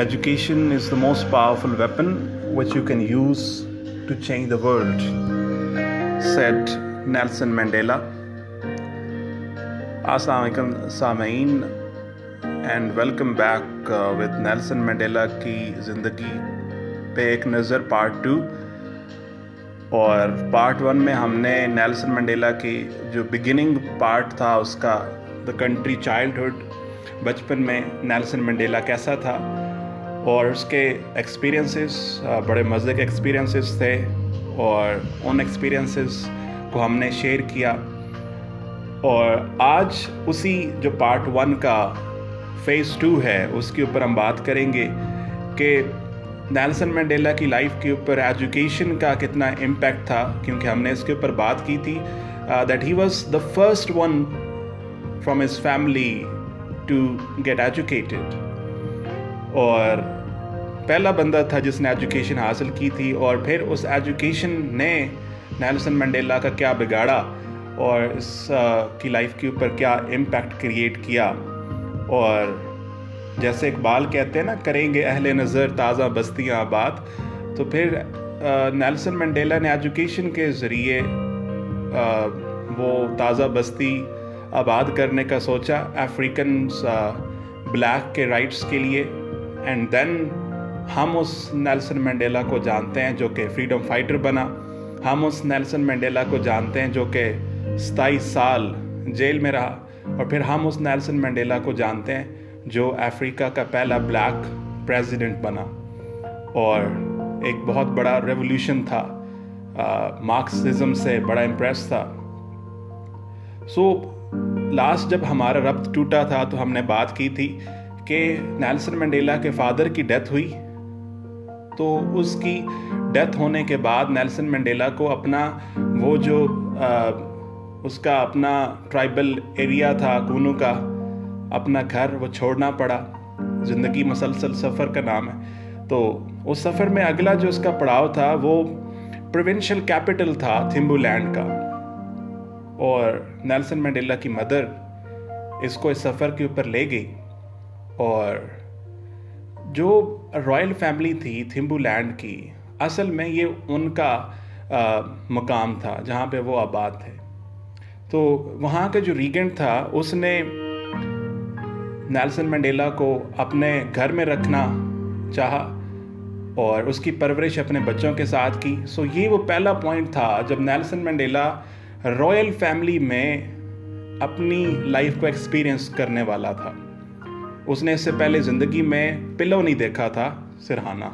Education is the most powerful weapon which you can use to change the world, said Nelson Mandela. Assalamualaikum सामीन and welcome back with Nelson Mandela की ज़िंदगी पे एक नज़र part 2। और part 1 में हमने नेल्सन मंडेला की जो बिगिनिंग पार्ट था उसका, द कंट्री चाइल्डहुड, बचपन में नेल्सन मंडेला कैसा था और उसके एक्सपीरियंसेस बड़े मज़े के एक्सपीरियंसेस थे और उन एक्सपीरियंसेस को हमने शेयर किया। और आज उसी जो पार्ट 1 का फेज़ 2 है उसके ऊपर हम बात करेंगे कि नेल्सन मंडेला की लाइफ के ऊपर एजुकेशन का कितना इम्पैक्ट था, क्योंकि हमने इसके ऊपर बात की थी that he was the first one from his family to get educated, और पहला बंदा था जिसने एजुकेशन हासिल की थी। और फिर उस एजुकेशन ने नेल्सन मंडेला का क्या बिगाड़ा और इस की लाइफ के ऊपर क्या इम्पैक्ट क्रिएट किया। और जैसे इकबाल कहते हैं ना, करेंगे अहले नज़र ताज़ा बस्तियाँ आबाद, तो फिर नेल्सन मंडेला ने एजुकेशन के ज़रिए वो ताज़ा बस्ती आबाद करने का सोचा अफ्रीकन ब्लैक के राइट्स के लिए। एंड देन हम उस नेल्सन मंडेला को जानते हैं जो कि फ्रीडम फाइटर बना। हम उस नेल्सन मंडेला को जानते हैं जो कि 27 साल जेल में रहा। और फिर हम उस नेल्सन मंडेला को जानते हैं जो अफ्रीका का पहला ब्लैक प्रेसिडेंट बना और एक बहुत बड़ा रेवोल्यूशन था, मार्क्सिज्म से बड़ा इम्प्रेस था। लास्ट जब हमारा रब्त टूटा था तो हमने बात की थी कि नेल्सन मंडेला के फादर की डेथ हुई, तो उसकी डेथ होने के बाद नेल्सन मंडेला को अपना वो जो उसका अपना ट्राइबल एरिया था कूनू का, अपना घर वो छोड़ना पड़ा। ज़िंदगी मसलसल सफ़र का नाम है। तो उस सफ़र में अगला जो उसका पड़ाव था वो प्रोविंशियल कैपिटल था थिम्बूलैंड का। और नेल्सन मंडेला की मदर इसको इस सफ़र के ऊपर ले गई। और जो रॉयल फैमिली थी थिम्बूलैंड की, असल में ये उनका मकाम था जहाँ पे वो आबाद थे। तो वहाँ का जो रीगेंट था उसने नेल्सन मंडेला को अपने घर में रखना चाहा और उसकी परवरिश अपने बच्चों के साथ की। ये वो पहला पॉइंट था जब नेल्सन मंडेला रॉयल फैमिली में अपनी लाइफ को एक्सपीरियंस करने वाला था। उसने इससे पहले ज़िंदगी में पिलो नहीं देखा था सिरहाना,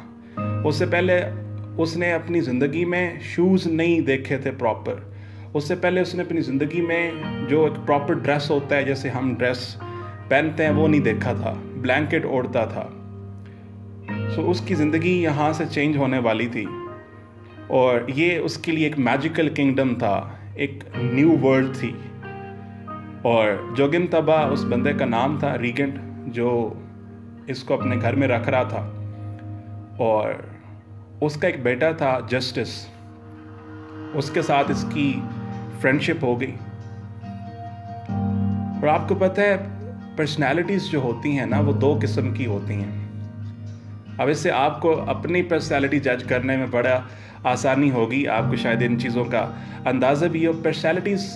उससे पहले उसने अपनी ज़िंदगी में शूज़ नहीं देखे थे प्रॉपर, उससे पहले उसने अपनी ज़िंदगी में जो एक प्रॉपर ड्रेस होता है जैसे हम ड्रेस पहनते हैं वो नहीं देखा था, ब्लैंकेट ओढ़ता था। उसकी ज़िंदगी यहाँ से चेंज होने वाली थी और ये उसके लिए एक मैजिकल किंगडम था, एक न्यू वर्ल्ड थी। और जोगिन तबा उस बंदे का नाम था, रीगेंट, जो इसको अपने घर में रख रहा था। और उसका एक बेटा था जस्टिस, उसके साथ इसकी फ्रेंडशिप हो गई। और आपको पता है पर्सनालिटीज़ जो होती हैं ना वो 2 किस्म की होती हैं। अब इससे आपको अपनी पर्सनालिटी जज करने में बड़ा आसानी होगी, आपको शायद इन चीज़ों का अंदाज़ा भी हो। पर्सनालिटीज़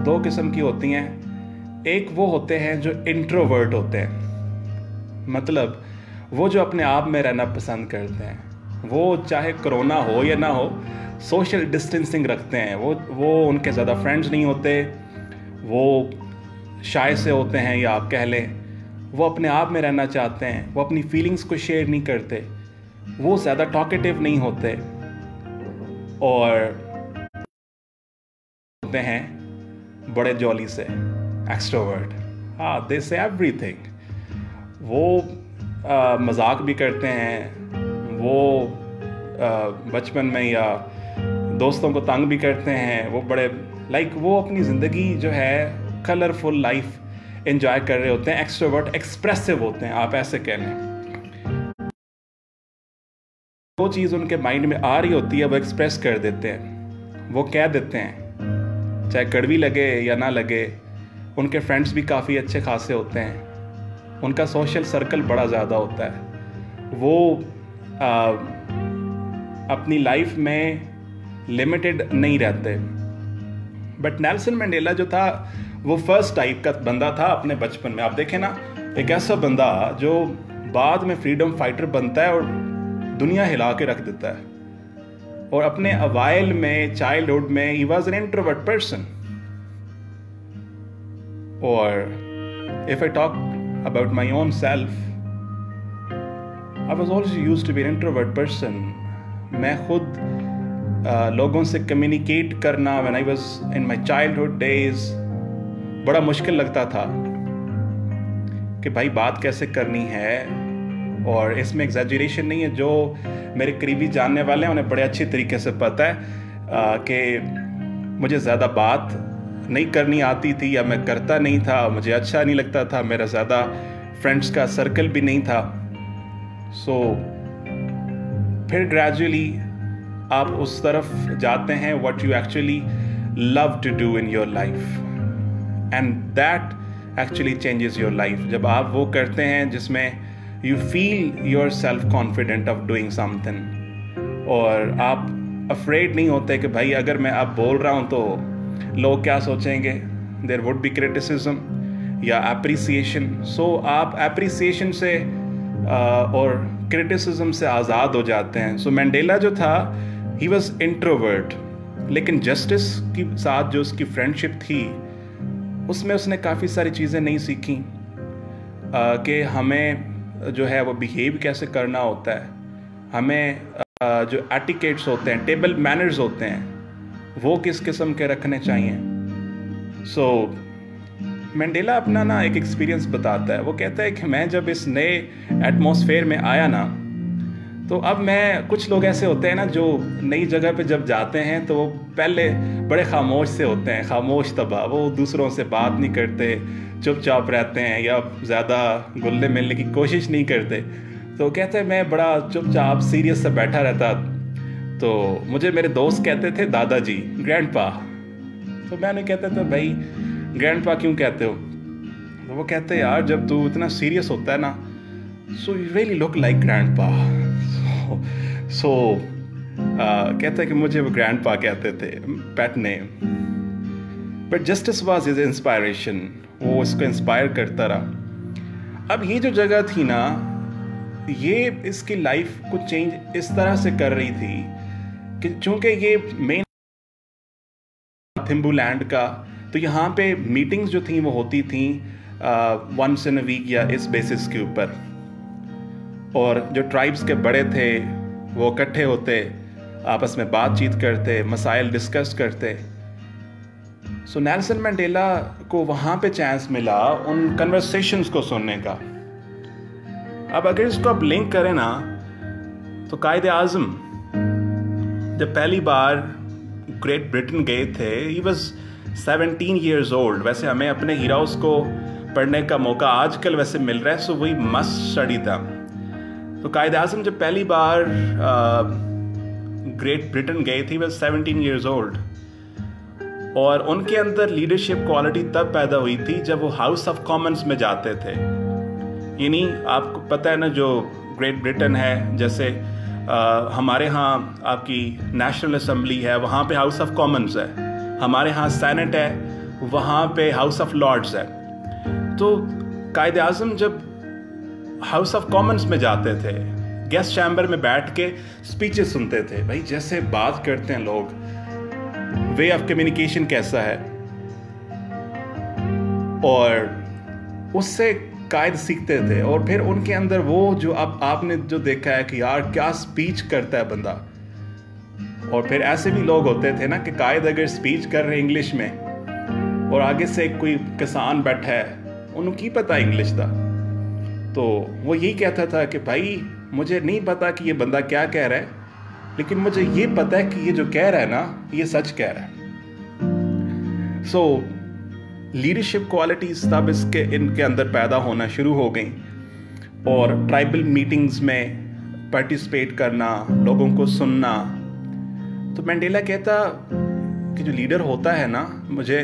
2 किस्म की होती हैं। एक वो होते हैं जो इंट्रोवर्ट होते हैं, मतलब वो जो अपने आप में रहना पसंद करते हैं, वो चाहे कोरोना हो या ना हो सोशल डिस्टेंसिंग रखते हैं। वो उनके ज़्यादा फ्रेंड्स नहीं होते, वो शाय से होते हैं या आप कह लें वो अपने आप में रहना चाहते हैं, वो अपनी फीलिंग्स को शेयर नहीं करते, वो ज़्यादा टॉकेटिव नहीं होते और होते हैं बड़े जॉली से एक्सट्रोवर्ट। हाँ, दे से एवरीथिंग। वो मजाक भी करते हैं, वो बचपन में या दोस्तों को तंग भी करते हैं, वो बड़े वो अपनी ज़िंदगी जो है कलरफुल लाइफ एंजॉय कर रहे होते हैं। एक्सट्रोवर्ट एक्सप्रेसिव होते हैं, आप ऐसे कह लें। वो चीज़ उनके माइंड में आ रही होती है वो एक्सप्रेस कर देते हैं, वो कह देते हैं, चाहे कड़वी लगे या ना लगे। उनके फ्रेंड्स भी काफ़ी अच्छे खासे होते हैं, उनका सोशल सर्कल बड़ा ज़्यादा होता है। वो अपनी लाइफ में लिमिटेड नहीं रहते। बट नेल्सन मंडेला जो था वो फर्स्ट टाइप का बंदा था अपने बचपन में। आप देखें ना, एक ऐसा बंदा जो बाद में फ्रीडम फाइटर बनता है और दुनिया हिला के रख देता है, और अपने अवाइल में, चाइल्डहुड में, he was an introvert person. और if I talk about my own self, I was also used to be an introvert person. मैं खुद लोगों से कम्युनिकेट करना when I was in my childhood days बड़ा मुश्किल लगता था कि भाई बात कैसे करनी है। और इसमें एग्जैजरेशन नहीं है, जो मेरे करीबी जानने वाले हैं उन्हें बड़े अच्छे तरीके से पता है कि मुझे ज़्यादा बात नहीं करनी आती थी, या मैं करता नहीं था, मुझे अच्छा नहीं लगता था, मेरा ज़्यादा फ्रेंड्स का सर्कल भी नहीं था। सो फिर ग्रेजुअली आप उस तरफ जाते हैं what you actually love to do in your life, and that actually changes your life. जब आप वो करते हैं जिसमें you feel yourself confident of doing something, और आप अफ्रेड नहीं होते कि भाई अगर मैं अब बोल रहा हूँ तो लोग क्या सोचेंगे, देयर वुड बी क्रिटिसिज्म या एप्रिसिएशन। सो आप एप्रिसिएशन से और क्रिटिसिज्म से आज़ाद हो जाते हैं। सो मंडेला जो था, ही वॉज इंट्रोवर्ट, लेकिन जस्टिस के साथ जो उसकी फ्रेंडशिप थी उसमें उसने काफ़ी सारी चीज़ें नहीं सीखी कि हमें जो है वो बिहेव कैसे करना होता है, हमें जो एटिकेट्स होते हैं, टेबल मैनर्स होते हैं, वो किस किस्म के रखने चाहिए। सो मंडेला अपना ना एक एक्सपीरियंस बताता है। वो कहता है कि मैं जब इस नए एटमॉस्फेयर में आया ना, तो अब मैं, कुछ लोग ऐसे होते हैं ना जो नई जगह पे जब जाते हैं तो वो पहले बड़े खामोश से होते हैं, खामोश तबाह, वो दूसरों से बात नहीं करते, चुपचाप रहते हैं या ज़्यादा घुलने मिलने की कोशिश नहीं करते। तो कहते हैं मैं बड़ा चुपचाप सीरियस से बैठा रहता, तो मुझे मेरे दोस्त कहते थे दादाजी, ग्रैंडपा। तो मैंने कहता था भाई ग्रैंडपा क्यों कहते हो? तो वो कहते यार जब तू इतना सीरियस होता है ना, so you really look like grandpa. So कहता है कि मुझे वो ग्रैंडपा कहते थे, pet name. But Justice was his inspiration, वो उसको इंस्पायर करता रहा। अब ये जो जगह थी ना, ये इसकी लाइफ को चेंज इस तरह से कर रही थी कि चूंकि ये मेन थिम्बूलैंड का, तो यहाँ पे मीटिंग्स जो थी वो होती थी वंस इन अ वीक या इस बेसिस के ऊपर, और जो ट्राइब्स के बड़े थे वो इकट्ठे होते, आपस में बातचीत करते, मसाइल डिस्कस करते। सो नेल्सन मंडेला को वहाँ पे चांस मिला उन कन्वर्सेशंस को सुनने का। अब अगर इसको आप लिंक करें ना, तो कायदे आज़म जब पहली बार ग्रेट ब्रिटेन गए थे, ही वॉज 17 years old। वैसे हमें अपने हीरोज़ को पढ़ने का मौका आजकल वैसे मिल रहा है, सो वही मस्ट स्टडी था। तो कायदे आज़म जब पहली बार ग्रेट ब्रिटेन गए थे, वह 17 years old, और उनके अंदर लीडरशिप क्वालिटी तब पैदा हुई थी जब वो हाउस ऑफ कॉमन्स में जाते थे। यानी आपको पता है ना, जो ग्रेट ब्रिटेन है, जैसे हमारे यहाँ आपकी नेशनल असेंबली है, वहाँ पे हाउस ऑफ कॉमन्स है, हमारे यहाँ सेनेट है, वहाँ पे हाउस ऑफ लॉर्ड्स है। तो कायदे आज़म जब हाउस ऑफ कॉमन्स में जाते थे, गेस्ट चैम्बर में बैठ के स्पीचेस सुनते थे, भाई जैसे बात करते हैं लोग, वे ऑफ कम्युनिकेशन कैसा है, और उससे कायद सीखते थे। और फिर उनके अंदर वो जो अब आपने जो देखा है कि यार क्या स्पीच करता है बंदा। और फिर ऐसे भी लोग होते थे ना कि कायद अगर स्पीच कर रहे इंग्लिश में, और आगे से कोई किसान बैठा है, उनको पता इंग्लिश था, तो वो यही कहता था कि भाई मुझे नहीं पता कि ये बंदा क्या कह रहा है, लेकिन मुझे ये पता है कि ये जो कह रहा है ना, ये सच कह रहा है। सो लीडरशिप क्वालिटीज तब इनके अंदर पैदा होना शुरू हो गई, और ट्राइबल मीटिंग्स में पार्टिसिपेट करना, लोगों को सुनना। तो मंडेला कहता कि जो लीडर होता है ना, मुझे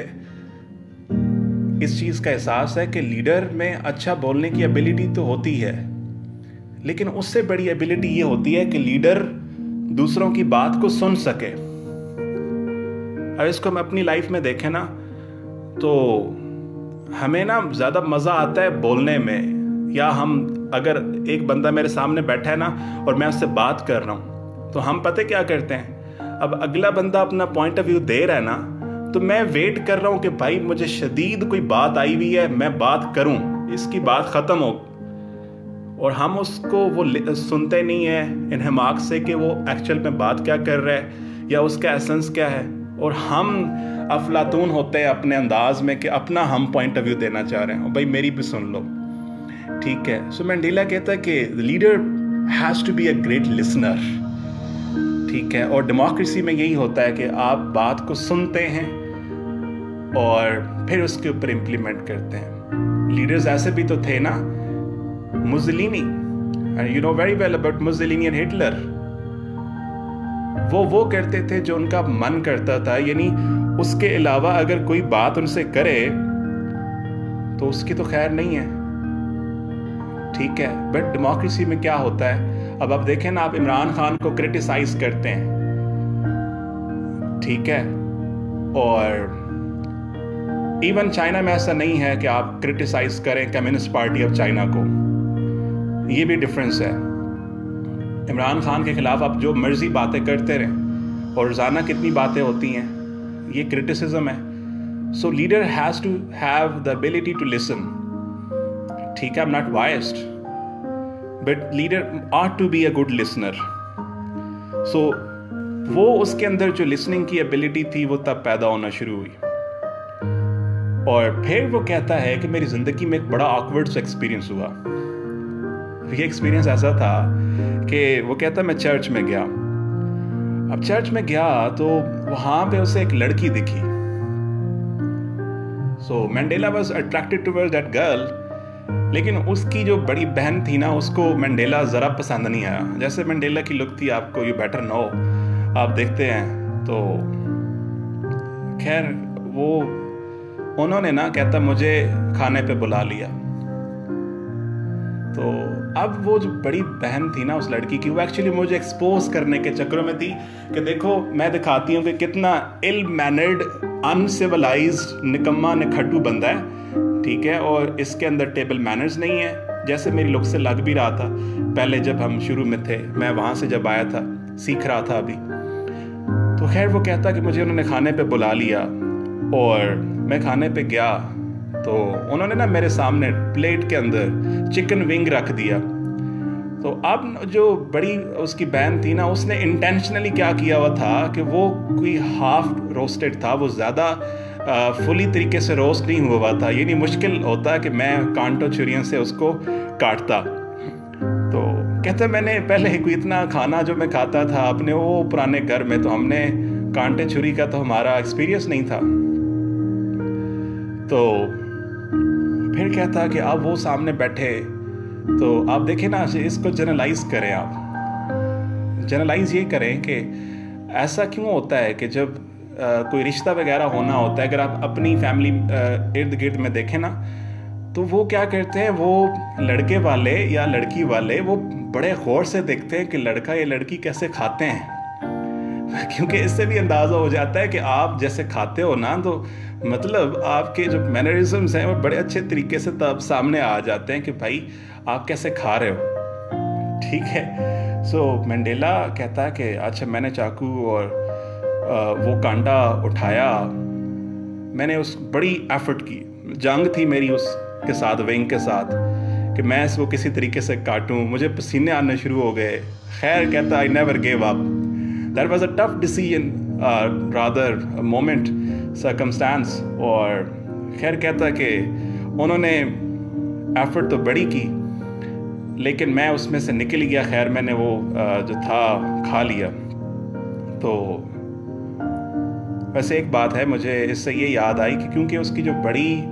इस चीज़ का एहसास है कि लीडर में अच्छा बोलने की एबिलिटी तो होती है, लेकिन उससे बड़ी एबिलिटी ये होती है कि लीडर दूसरों की बात को सुन सके। अब इसको हम अपनी लाइफ में देखें ना, तो हमें ना ज़्यादा मज़ा आता है बोलने में, या हम अगर एक बंदा मेरे सामने बैठा है ना और मैं उससे बात कर रहा हूँ, तो हम पता क्या करते हैं, अब अगला बंदा अपना पॉइंट ऑफ व्यू दे रहा है ना, तो मैं वेट कर रहा हूँ कि भाई मुझे शदीद कोई बात आई हुई है, मैं बात करूँ, इसकी बात ख़त्म हो। और हम उसको वो सुनते नहीं है इन हमाक से कि वो एक्चुअल में बात क्या कर रहा है या उसका एसेंस क्या है, और हम अफलातून होते हैं अपने अंदाज में कि अपना हम पॉइंट ऑफ व्यू देना चाह रहे हैं, भाई मेरी भी सुन लो, ठीक है। सो मैंडेला कहता है कि leader has to be a great listener, ठीक है। और डेमोक्रेसी में यही होता है कि आप बात को सुनते हैं और फिर उसके ऊपर इम्प्लीमेंट करते हैं। लीडर्स ऐसे भी तो थे ना, Mussolini, you know very well about Mussolini and Hitler. वो करते थे जो उनका मन करता था, यानी उसके अलावा अगर कोई बात उनसे करे तो उसकी तो खैर नहीं है, ठीक है। बट डेमोक्रेसी में क्या होता है, अब आप देखें ना, आप इमरान खान को क्रिटिसाइज करते हैं, ठीक है, और इवन चाइना में ऐसा नहीं है कि आप क्रिटिसाइज करें कम्युनिस्ट पार्टी ऑफ चाइना को, ये भी डिफरेंस है। इमरान खान के खिलाफ आप जो मर्जी बातें करते रहें और रोज़ाना कितनी बातें होती हैं, ये क्रिटिसिज्म है। So leader has to have the ability to listen, ठीक है। I am not biased, but leader ought to be a good listener. So वो उसके अंदर जो लिसनिंग की एबिलिटी थी वो तब पैदा होना शुरू हुई। और फिर वो कहता है कि मेरी ज़िंदगी में एक बड़ा ऑकवर्ड सा एक्सपीरियंस हुआ। ये एक्सपीरियंस ऐसा था कि वो कहता मैं चर्च में गया। अब चर्च में गया तो वहाँ पे उसे एक लड़की दिखी। So Mandela was attracted towards that girl, लेकिन उसकी जो बड़ी बहन थी ना, उसको मैंडेला ज़रा पसंद नहीं आया। जैसे मैंडेला की लुक थी, आपको यू बेटर नो, आप देखते हैं तो खैर वो उन्होंने ना, कहता मुझे खाने पे बुला लिया। तो अब वो जो बड़ी बहन थी ना उस लड़की की, वो एक्चुअली मुझे एक्सपोज करने के चक्करों में थी कि देखो मैं दिखाती हूँ कि कितना इल मैनर्ड, अनसिविलाइज्ड, निकम्मा निखट्टू बंदा है, ठीक है। और इसके अंदर टेबल मैनर्स नहीं है, जैसे मेरी लुक से लग भी रहा था पहले जब हम शुरू में थे, मैं वहाँ से जब आया था, सीख रहा था अभी। तो खैर वो कहता कि मुझे उन्होंने खाने पे बुला लिया और मैं खाने पे गया तो उन्होंने ना मेरे सामने प्लेट के अंदर चिकन विंग रख दिया। तो अब जो बड़ी उसकी बहन थी ना, उसने इंटेंशनली क्या किया हुआ था कि वो कोई हाफ रोस्टेड था, वो ज़्यादा फुली तरीके से रोस्ट नहीं हुआ हुआ था। यानी मुश्किल होता है कि मैं कांटो छुरियों से उसको काटता। तो कहते मैंने पहले कोई इतना खाना जो मैं खाता था अपने वो पुराने घर में, तो हमने कांटे छुरी का तो हमारा एक्सपीरियंस नहीं था। तो फिर कहता कि अब वो सामने बैठे, तो आप देखें ना, इसको जनरलाइज करें, आप जनरलाइज ये करें कि ऐसा क्यों होता है कि जब कोई रिश्ता वगैरह होना होता है, अगर आप अपनी फैमिली इर्द गिर्द में देखें ना, तो वो क्या करते हैं, वो लड़के वाले या लड़की वाले वो बड़े गौर से देखते हैं कि लड़का या लड़की कैसे खाते हैं, क्योंकि इससे भी अंदाज़ा हो जाता है कि आप जैसे खाते हो ना, तो मतलब आपके जो मैनरिज्म्स हैं वो बड़े अच्छे तरीके से तब सामने आ जाते हैं कि भाई आप कैसे खा रहे हो, ठीक है। सो मैंडेला कहता है कि अच्छा मैंने चाकू और वो कांटा उठाया, मैंने उस बड़ी एफर्ट की, जंग थी मेरी उसके साथ, विंग के साथ, कि मैं इसको किसी तरीके से काटूं, मुझे पसीने आने शुरू हो गए। खैर कहता I never give up, that was a tough decision, rather moment, circumstance. और खैर कहता कि उन्होंने एफर्ट तो बड़ी की, लेकिन मैं उसमें से निकल गया। खैर मैंने वो जो था खा लिया। तो वैसे एक बात है, मुझे इससे ये याद आई कि क्योंकि उसकी जो बड़ी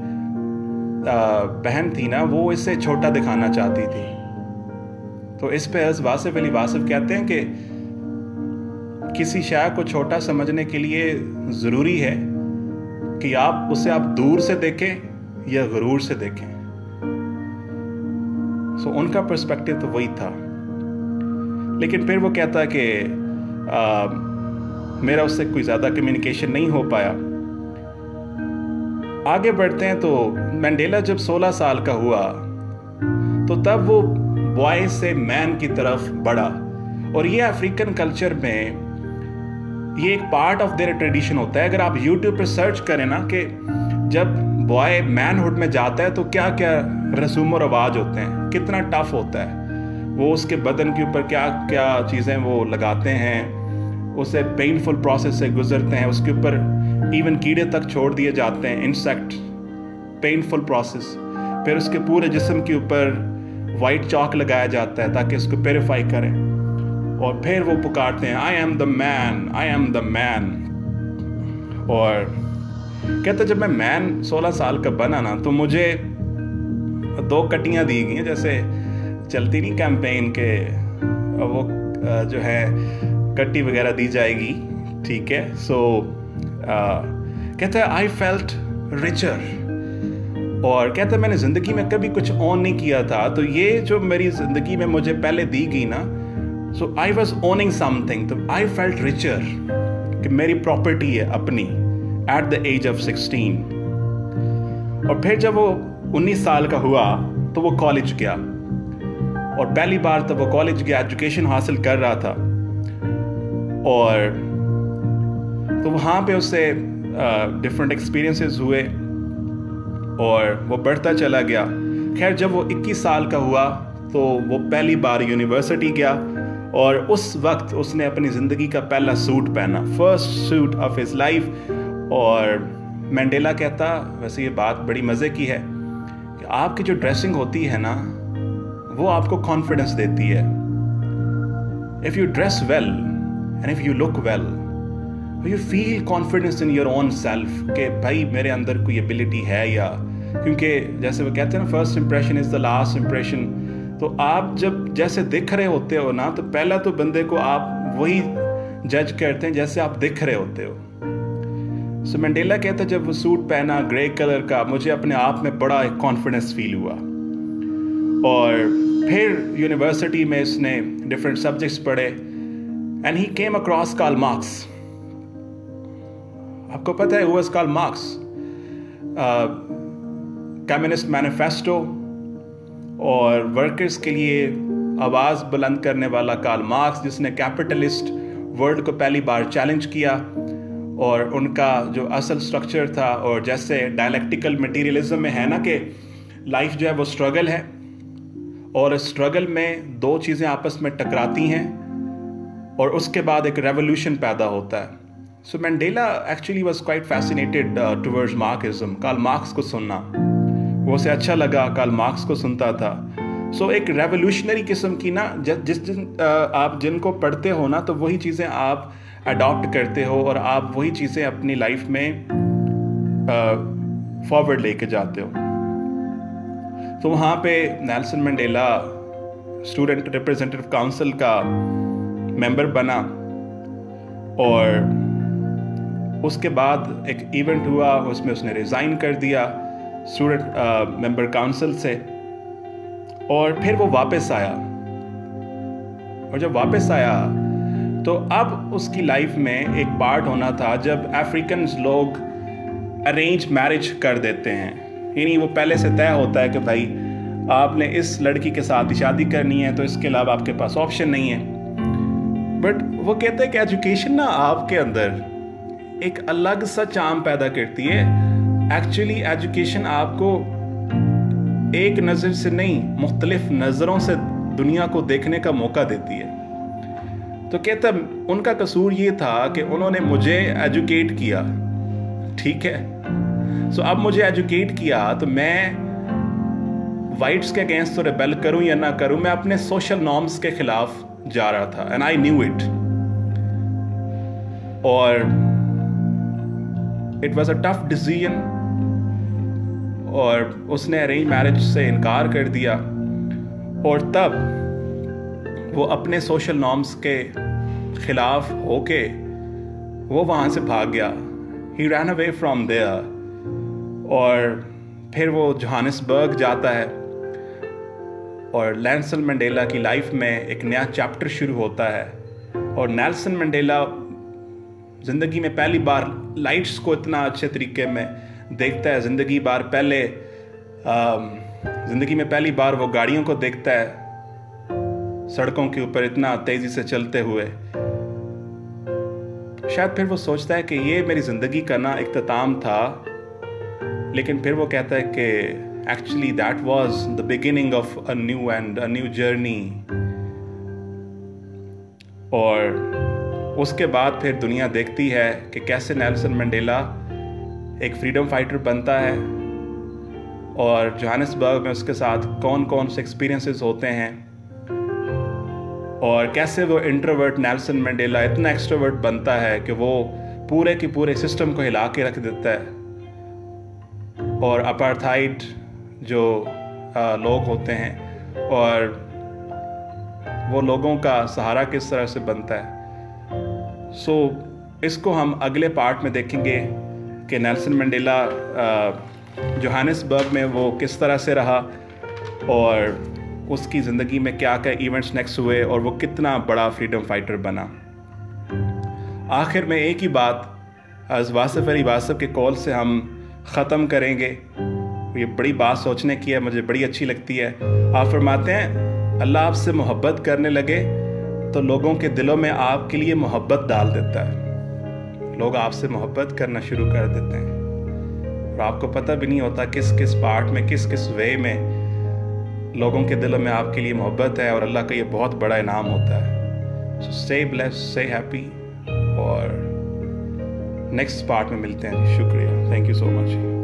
बहन थी ना, वो इससे छोटा दिखाना चाहती थी। तो इस पे वासिफ अली वासिफ कहते हैं कि किसी शय को छोटा समझने के लिए ज़रूरी है कि आप उसे आप दूर से देखें या गुरूर से देखें। सो उनका पर्सपेक्टिव तो वही था। लेकिन फिर वो कहता कि मेरा उससे कोई ज़्यादा कम्युनिकेशन नहीं हो पाया। आगे बढ़ते हैं तो मंडेला जब 16 साल का हुआ तो तब वो बॉय से मैन की तरफ बढ़ा। और ये अफ्रीकन कल्चर में ये एक पार्ट ऑफ देयर ट्रेडिशन होता है। अगर आप यूट्यूब पर सर्च करें ना कि जब बॉय मैनहुड में जाता है तो क्या क्या रसूम और रवाज होते हैं, कितना टफ होता है, वो उसके बदन के ऊपर क्या क्या चीज़ें वो लगाते हैं, उसे पेनफुल प्रोसेस से गुजरते हैं, उसके ऊपर इवन कीड़े तक छोड़ दिए जाते हैं, इंसेक्ट, पेनफुल प्रोसेस। फिर उसके पूरे जिस्म के ऊपर वाइट चॉक लगाया जाता है ताकि उसको प्योरीफाई करें, और फिर वो पुकारते हैं I am the man, I am the man. और कहते जब मैं मैन 16 साल का बना ना तो मुझे 2 कट्टियाँ दी गई, जैसे चलती नहीं कैंपेन के वो जो है कट्टी वगैरह दी जाएगी, ठीक है। सो कहता है आई फेल्ट रिचर, और कहता है मैंने ज़िंदगी में कभी कुछ ऑन नहीं किया था, तो ये जो मेरी ज़िंदगी में मुझे पहले दी गई ना, सो आई वॉज ओनिंग समथिंग, तो आई फेल्ट रिचर कि मेरी प्रॉपर्टी है अपनी एट द एज ऑफ 16। और फिर जब वो 19 साल का हुआ तो वो कॉलेज गया, और पहली बार तब वो कॉलेज गया, एजुकेशन हासिल कर रहा था, और तो वहाँ पे उससे डिफरेंट एक्सपीरियंसेस हुए और वो बढ़ता चला गया। खैर जब वो 21 साल का हुआ तो वो पहली बार यूनिवर्सिटी गया, और उस वक्त उसने अपनी ज़िंदगी का पहला सूट पहना, first suit of his life. और मंडेला कहता, वैसे ये बात बड़ी मज़े की है कि आपकी जो ड्रेसिंग होती है ना वो आपको कॉन्फिडेंस देती है। If you dress well and if you look well, you feel confidence in your own self कि भाई मेरे अंदर कोई एबिलिटी है, या क्योंकि जैसे वो कहते हैं ना first impression is the last impression. तो आप जब जैसे दिख रहे होते हो ना, तो पहला तो बंदे को आप वही जज करते हैं जैसे आप दिख रहे होते हो। सो मंडेला कहता जब वो सूट पहना ग्रे कलर का, मुझे अपने आप में बड़ा एक कॉन्फिडेंस फील हुआ। और फिर यूनिवर्सिटी में इसने डिफरेंट सब्जेक्ट्स पढ़े and he came across Karl Marx. आपको पता है who was Karl Marx? Communist manifesto और वर्कर्स के लिए आवाज़ बुलंद करने वाला कार्ल मार्क्स, जिसने कैपिटलिस्ट वर्ल्ड को पहली बार चैलेंज किया, और उनका जो असल स्ट्रक्चर था, और जैसे डायलेक्टिकल मटेरियलिज्म में है ना कि लाइफ जो है वो स्ट्रगल है, और स्ट्रगल में 2 चीज़ें आपस में टकराती हैं और उसके बाद एक रेवोल्यूशन पैदा होता है। So Mandela actually was quite fascinated towards Marxism. Karl Marx को सुनना वो उसे अच्छा लगा, कार्ल मार्क्स को सुनता था। सो एक रेवोल्यूशनरी किस्म की ना, आप जिनको पढ़ते हो ना तो वही चीज़ें आप अडॉप्ट करते हो, और आप वही चीज़ें अपनी लाइफ में फॉरवर्ड लेके जाते हो। तो वहाँ पे Nelson Mandela student representative council का मेंबर बना, और उसके बाद एक इवेंट हुआ, उसमें उसने रिज़ाइन कर दिया स्टूडेंट मेंबर काउंसिल से, और फिर वो वापस आया। और जब वापस आया तो अब उसकी लाइफ में एक पार्ट होना था जब अफ्रीकन लोग अरेंज मैरिज कर देते हैं, यानी वो पहले से तय होता है कि भाई आपने इस लड़की के साथ शादी करनी है, तो इसके अलावा आपके पास ऑप्शन नहीं है। बट वो कहते हैं कि एजुकेशन ना आपके अंदर एक अलग सा चार्म पैदा करती है। एक्चुअली एजुकेशन आपको एक नज़र से नहीं, मुख्तलिफ नज़रों से दुनिया को देखने का मौका देती है। तो कहता उनका कसूर ये था कि उन्होंने मुझे एजुकेट किया, ठीक है। सो अब मुझे एजुकेट किया तो मैं वाइट्स के अगेंस्ट तो रिबेल करूं या ना करूं, मैं अपने सोशल नॉर्म्स के खिलाफ जा रहा था, एंड आई न्यू इट। और it was a tough decision, और उसने अरेंज मैरिज से इनकार कर दिया, और तब वो अपने सोशल नॉर्म्स के खिलाफ होके वो वहाँ से भाग गया। ही रैन अवे फ्रॉम देयर, और फिर वो जोहानिसबर्ग जाता है। और नेल्सन मंडेला की लाइफ में एक नया चैप्टर शुरू होता है। और नेल्सन मंडेला ज़िंदगी में पहली बार लाइट्स को इतना अच्छे तरीके में देखता है। ज़िंदगी में पहली बार वो गाड़ियों को देखता है सड़कों के ऊपर इतना तेज़ी से चलते हुए। शायद फिर वो सोचता है कि ये मेरी ज़िंदगी का ना इख्तिताम था, लेकिन फिर वो कहता है कि actually that was the beginning of a new journey. और उसके बाद फिर दुनिया देखती है कि कैसे नेल्सन मंडेला एक फ्रीडम फाइटर बनता है और जोहानिसबर्ग में उसके साथ कौन कौन से एक्सपीरियंसेस होते हैं, और कैसे वो इंट्रोवर्ट नेल्सन मंडेला इतना एक्सट्रोवर्ट बनता है कि वो पूरे के पूरे सिस्टम को हिला के रख देता है, और अपार्थाइड जो लोग होते हैं और वो लोगों का सहारा किस तरह से बनता है। सो इसको हम अगले पार्ट में देखेंगे कि नेल्सन मंडेला जोहानिसबर्ग में वो किस तरह से रहा और उसकी ज़िंदगी में क्या क्या इवेंट्स नेक्स्ट हुए और वो कितना बड़ा फ्रीडम फाइटर बना। आखिर में एक ही बात वासिफ अली वासिफ के कॉल से हम ख़त्म करेंगे। ये बड़ी बात सोचने की है, मुझे बड़ी अच्छी लगती है। आप फरमाते हैं अल्लाह आपसे मोहब्बत करने लगे तो लोगों के दिलों में आपके लिए मोहब्बत डाल देता है। लोग आपसे मोहब्बत करना शुरू कर देते हैं और आपको पता भी नहीं होता किस किस पार्ट में, किस किस वे में लोगों के दिलों में आपके लिए मोहब्बत है, और अल्लाह का ये बहुत बड़ा इनाम होता है। So stay blessed, stay happy, और नेक्स्ट पार्ट में मिलते हैं। शुक्रिया, थैंक यू सो मच।